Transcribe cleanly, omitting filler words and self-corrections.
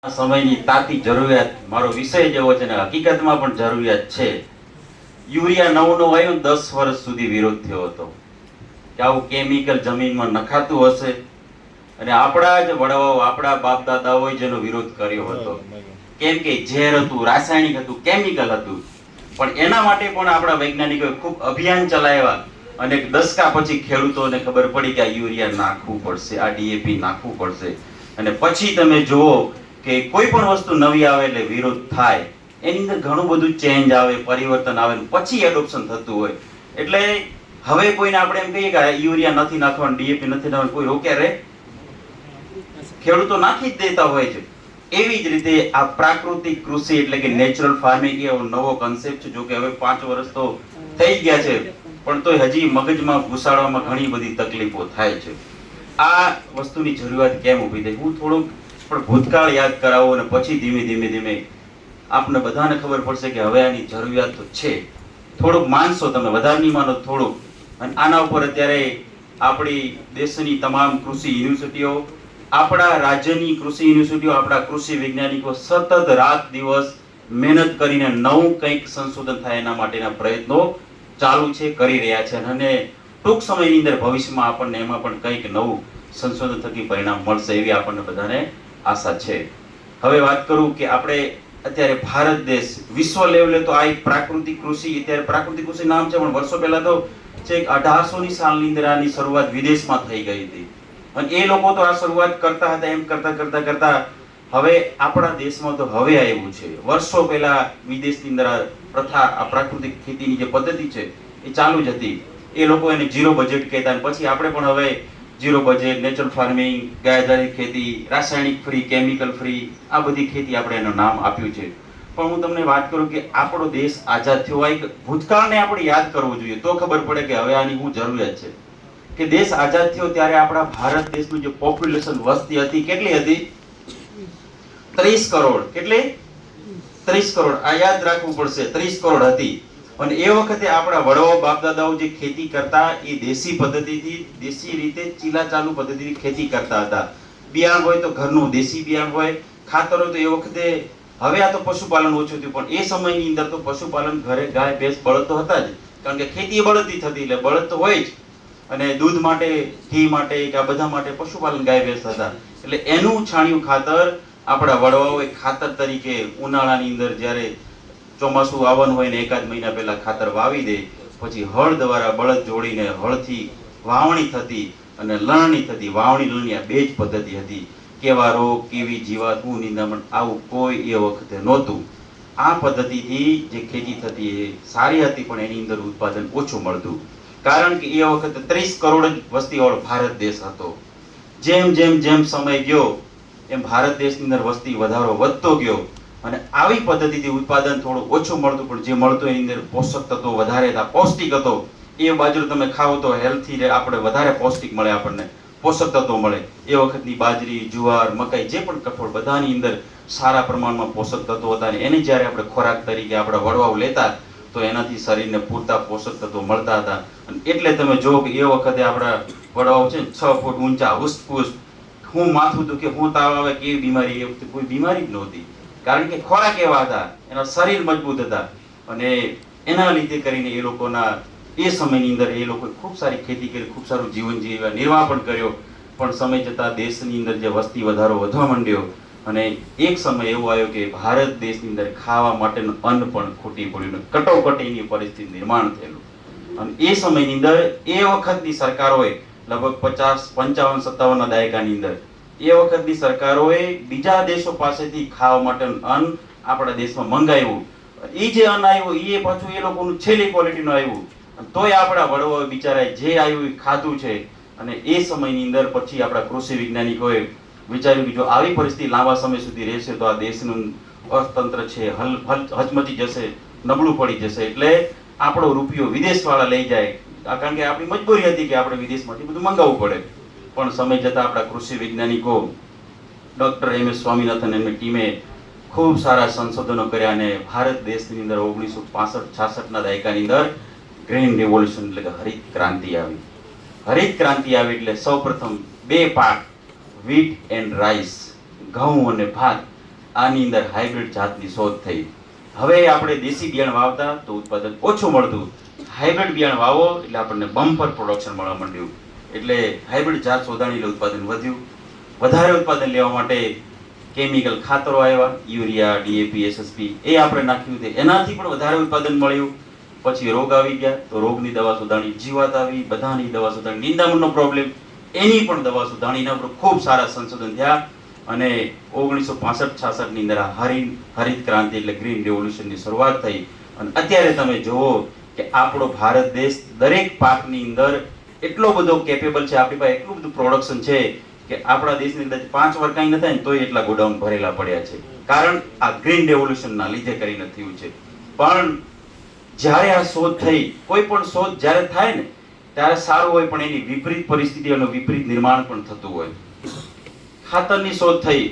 સમયની તાતી જરૂરિયાત મારો વિષય જેવો છે ને હકીકતમાં પણ જરૂરિયાત છે. યુરિયા નવું આવ્યું 10 વર્ષ સુધી વિરોધ થયો હતો કે આવું કેમિકલ જમીનમાં નખાતું હશે, અને આપણા જ વડાઓ આપણા બાપ દાદાઓએ જેનો વિરોધ કર્યો હતો. કેમ કે ઝેર હતું, રાસાયણિક હતું, કેમિકલ હતું. પણ એના માટે પણ આપણા વૈજ્ઞાનિકોએ ખૂબ અભિયાન ચલાવ્યા અને દશકા પછી ખેડૂતોને ખબર પડી કે આ યુરિયા નાખવું પડશે, આ ડીએપી નાખવું પડશે. અને પછી તમે જુઓ કે કોઈ પણ વસ્તુ નવી આવે એટલે વિરોધ થાય, એની અંદર ઘણું બધું ચેન્જ આવે, પરિવર્તન આવે, પછી એડોપ્શન થતું હોય. એટલે હવે કોઈને આપણે એમ કહીએ કે યુરિયા નથી નાખવાનું, ડીએપી નથી નાખવાનું, કોઈ રોકે રે? ખેડૂતો નાખી જ દેતા હોય છે. એવી જ રીતે આ પ્રાકૃતિક કૃષિ એટલે કે નેચરલ ફાર્મિંગ એ નવો કોન્સેપ્ટ છે. જો કે હવે 5 વર્ષ તો થઈ ગયા છે, પણ તોય હજી મગજમાં ઘુસાડવામાં ઘણી બધી તકલીફો થાય છે. આ વસ્તુની જરૂરિયાત કેમ ઊભી થઈ, હું થોડુંક પણ ભૂતકાળ યાદ કરાવો અને પછી ધીમે ધીમે આપને બધાને ખબર પડશે કે હવે આની જરૂરિયાત તો છે. થોડુંક માનશો તમે, વધારે નહીં માનો થોડુંક. અને આના ઉપર અત્યારે આપણી દેશની તમામ કૃષિ યુનિવર્સિટીઓ, આપણા રાજ્યની કૃષિ યુનિવર્સિટીઓ, આપણા કૃષિ વૈજ્ઞાનિકો સતત રાત દિવસ મહેનત કરીને નવું કંઈક સંશોધન થાય એના માટેના પ્રયત્નો ચાલુ છે, કરી રહ્યા છે. અને ટૂંક સમયની અંદર ભવિષ્યમાં આપણને એમાં પણ કંઈક નવું સંશોધન થકી પરિણામ મળશે એવી આપણને બધાને આશા છે. હવે વાત કરું કે આપણે અત્યારે ભારત દેશ વિશ્વ લેવલે તો આ એક પ્રાકૃતિક કૃષિ, અત્યારે પ્રાકૃતિક કૃષિ નામ છે, પણ વર્ષો પહેલા તો છેક 1800ની સાલની અંદર આની શરૂઆત વિદેશમાં થઈ ગઈ હતી. અને એ લોકો તો આ શરૂઆત કરતા હતા, એમ કરતા હવે આપણા દેશમાં તો હવે આવ્યું છે. વર્ષો પહેલા વિદેશની અંદર આ પ્રથા, આ પ્રાકૃતિક ખેતીની જે પદ્ધતિ છે એ ચાલુ જ હતી. એ લોકો એને ઝીરો બજેટ કહેતા, અને પછી આપણે પણ હવે ઝીરો બજેટ, નેચરલ ફાર્મિંગ, ગાય આધારિત ખેતી, રાસાયણિક ફ્રી, કેમિકલ ફ્રી, આ બધી ખેતી આપણે એનું નામ આપ્યું છે. પણ હું તમને વાત કરું કે આપણો દેશ આઝાદ થયો, એક ભૂતકાળને આપણે યાદ કરવું જોઈએ, તો ખબર પડે કે હવે આની શું જરૂરિયાત છે. કે દેશ આઝાદ થયો ત્યારે આપણા ભારત દેશનું જે પોપ્યુલેશન, વસ્તી હતી, કેટલી હતી? 30 કરોડ. કેટલી? 30 કરોડ. આ યાદ રાખવું પડશે, 30 કરોડ હતી. અને એ વખતે આપણા વડાઓ બાપ દાદાઓ જે ખેતી કરતા એ દેશી પદ્ધતિથી, દેશી રીતે ચીલા ચાલુ પદ્ધતિથી ખેતી કરતા હતા. બિયારણ હોય તો ઘરનું દેશી બિયારણ હોય, ખાતર હોય તો એ વખતે, હવે આ તો પશુપાલન ઓછું થયું, પણ એ સમયની અંદર તો પશુપાલન, ઘરે ગાય ભેંસ બળદ તો હતા જ, કારણ કે ખેતી બળદથી થતી એટલે બળદ તો હોય જ. અને દૂધ માટે, ઘી માટે કે આ બધા માટે પશુપાલન ગાય ભેંસ હતા. એટલે એનું છાણિયું ખાતર આપણા વડાઓએ ખાતર તરીકે ઉનાળાની અંદર જ્યારે ચોમાસું આવવાનું હોય ને એકાદ મહિના પહેલા ખાતર વાવી દે, પછી હળ દ્વારા બળદ જોડીને હળથી વાવણી થતી અને લણણી થતી. વાવણી લણણી આ બે જ પદ્ધતિ હતી. કેવા રોગ, કેવી જીવાત, હું નિંદામણ, આવું કોઈ એ વખતે નહોતું. આ પદ્ધતિથી જે ખેતી થતી એ સારી હતી, પણ એની અંદર ઉત્પાદન ઓછું મળતું, કારણ કે એ વખતે 30 કરોડ જ વસ્તીવાળો ભારત દેશ હતો. જેમ જેમ જેમ સમય ગયો એમ ભારત દેશની અંદર વસ્તી વધારો વધતો ગયો, અને આવી પદ્ધતિથી ઉત્પાદન થોડું ઓછું મળતું, પણ જે મળતું એની અંદર પોષક તત્વો વધારે હતા, પૌષ્ટિક હતો. એ બાજુ તમે ખાઓ તો હેલ્થી આપણે વધારે પૌષ્ટિક મળે, આપણને પોષક તત્વો મળે. એ વખતની બાજરી, જુવાર, મકાઈ, જે પણ કઠોળ, બધાની અંદર સારા પ્રમાણમાં પોષક તત્વો હતા. અને એને જ્યારે આપણે ખોરાક તરીકે આપણા વડવાઓ લેતા તો એનાથી શરીરને પૂરતા પોષક તત્વો મળતા હતા. અને એટલે તમે જુઓ કે એ વખતે આપણા વડવાઓ છે 6 ફૂટ ઊંચા, હુસ્તપુસ્ત, હું માથું દુખે, હું તાવ આવે, કેવી બીમારી, એ વખતે કોઈ બીમારી જ નહોતી, કારણ કે ખોરાક એવા હતા, એના શરીર મજબૂત હતા. અને એના લીધે કરીને એ લોકોના એ સમયની અંદર એ લોકોએ ખૂબ સારી ખેતી કરી, ખૂબ સારું જીવન જીવ્યા, નિર્વાહ પણ કર્યો. પણ સમય જતાં દેશની અંદર જે વસ્તી વધારો વધવા માંડ્યો, અને એક સમય એવો આવ્યો કે ભારત દેશની અંદર ખાવા માટેનું અન્ન પણ ખૂટી પડ્યું, કટોકટીની પરિસ્થિતિ નિર્માણ થયેલું. અને એ સમયની અંદર એ વખતની સરકારોએ લગભગ 50, 55, 57ના દાયકાની અંદર એ વખતની સરકારોએ બીજા દેશો પાસેથી ખાવા માટેનું અન્ન આપણા દેશમાં મંગાવ્યું. એ જે અન્ન આવ્યું એ પાછું એ લોકોનું છેલ્લી ક્વોલિટીનું આવ્યું, તોય આપણા વડવાઓ બિચારાએ જે આવ્યું એ ખાધું છે. અને એ સમયની અંદર પછી આપણા કૃષિ વૈજ્ઞાનિકોએ વિચાર્યું કે જો આવી પરિસ્થિતિ લાંબા સમય સુધી રહેશે તો આ દેશનું અર્થતંત્ર છે હચમચી જશે, નબળું પડી જશે. એટલે આપણો રૂપિયો વિદેશવાળા લઈ જાય, કારણ કે આપણી મજબૂરી હતી કે આપણે વિદેશમાંથી બધું મંગાવવું પડે. પણ સમય જતાં આપણા કૃષિ વૈજ્ઞાનિકો ડોક્ટર MS સ્વામીનાથન એમની ટીમે ખૂબ સારા સંશોધનો કર્યા, અને ભારત દેશની અંદર 1965-66ના દાયકાની અંદર ગ્રીન રિવોલ્યુશન એટલે કે હરિત ક્રાંતિ આવી. હરિત ક્રાંતિ આવી એટલે સૌપ્રથમ 2 પાક, વ્હીટ એન્ડ રાઈસ, ઘઉં અને ભાત, આની અંદર હાઇબ્રિડ જાતની શોધ થઈ. હવે આપણે દેશી બિયારણ વાવતા તો ઉત્પાદન ઓછું મળતું, હાઇબ્રિડ બિયારણ વાવો એટલે આપણને બમ્પર પ્રોડક્શન મળવા માંડ્યું. એટલે હાઇબ્રિડ જાત શોધાણી એટલે ઉત્પાદન વધ્યું. વધારે ઉત્પાદન લેવા માટે કેમિકલ ખાતરો આવ્યા, યુરિયા, ડીએપી, એસએસપી એ આપણે નાખ્યું તે એનાથી પણ વધારે ઉત્પાદન મળ્યું. પછી રોગ આવી ગયા તો રોગની દવા શોધાણી, જીવાત આવી, બધાની દવા શોધાણી, નિંદામણનો પ્રોબ્લેમ એની પણ દવા શોધાણી. એના પર ખૂબ સારા સંશોધન થયા અને 1965-66 ની અંદર આ હરિત ક્રાંતિ એટલે ગ્રીન રેવોલ્યુશનની શરૂઆત થઈ. અને અત્યારે તમે જુઓ કે આપણો ભારત દેશ દરેક પાકની અંદર એટલો બધો કેપેબલ છે, આપણી પાસે એટલું બધું પ્રોડક્શન છે કે આપણા દેશની અંદર 5 વર્ષ કાંઈ ન થાય ને તોય એટલા ગોડાઉન ભરેલા પડ્યા છે. કારણ આ ગ્રીન રેવોલ્યુશનના લીધે કરીને થયું છે. પણ જ્યારે આ શોધ થઈ, કોઈ પણ શોધ જ્યારે થાય ને ત્યારે સારું હોય, પણ એની વિપરીત પરિસ્થિતિ અને વિપરીત નિર્માણ પણ થતું હોય. ખાતરની શોધ થઈ